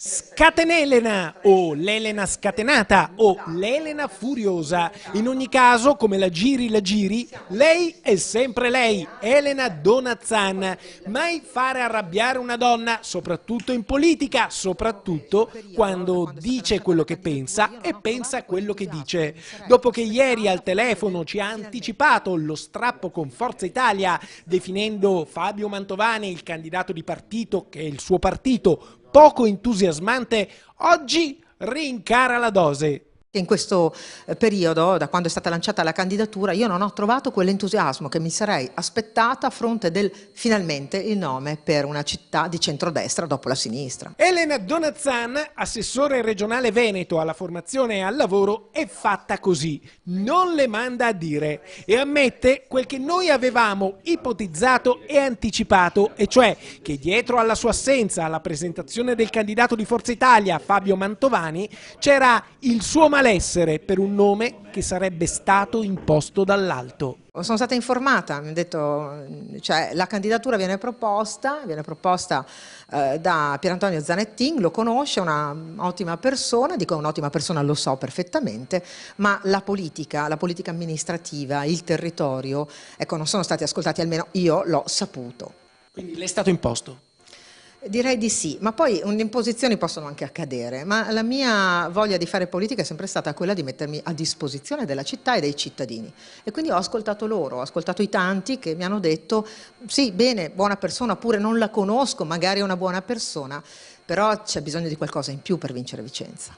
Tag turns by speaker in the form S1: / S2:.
S1: Scatenelena o l'Elena scatenata o l'Elena furiosa. In ogni caso, come la giri, lei è sempre lei, Elena Donazzan. Mai fare arrabbiare una donna, soprattutto in politica, soprattutto quando dice quello che pensa e pensa quello che dice. Dopo che ieri al telefono ci ha anticipato lo strappo con Forza Italia, definendo Fabio Mantovani il candidato di partito, che è il suo partito, poco entusiasmante, oggi rincara la dose.
S2: In questo periodo, da quando è stata lanciata la candidatura, io non ho trovato quell'entusiasmo che mi sarei aspettata a fronte del finalmente il nome per una città di centrodestra dopo la sinistra.
S1: Elena Donazzan, assessore regionale Veneto alla formazione e al lavoro, è fatta così, non le manda a dire e ammette quel che noi avevamo ipotizzato e anticipato, e cioè che dietro alla sua assenza alla presentazione del candidato di Forza Italia, Fabio Mantovani, c'era il suo malessere per un nome che sarebbe stato imposto dall'alto.
S2: Sono stata informata, mi hanno detto, cioè, la candidatura viene proposta da Pierantonio Zanettin, lo conosce, è un'ottima persona, dico un'ottima persona, lo so perfettamente, ma la politica amministrativa, il territorio, ecco, non sono stati ascoltati, almeno io l'ho saputo.
S1: Quindi le è stato imposto?
S2: Direi di sì, ma poi le imposizioni possono anche accadere, ma la mia voglia di fare politica è sempre stata quella di mettermi a disposizione della città e dei cittadini. E quindi ho ascoltato loro, ho ascoltato i tanti che mi hanno detto sì, bene, buona persona, oppure non la conosco, magari è una buona persona, però c'è bisogno di qualcosa in più per vincere Vicenza.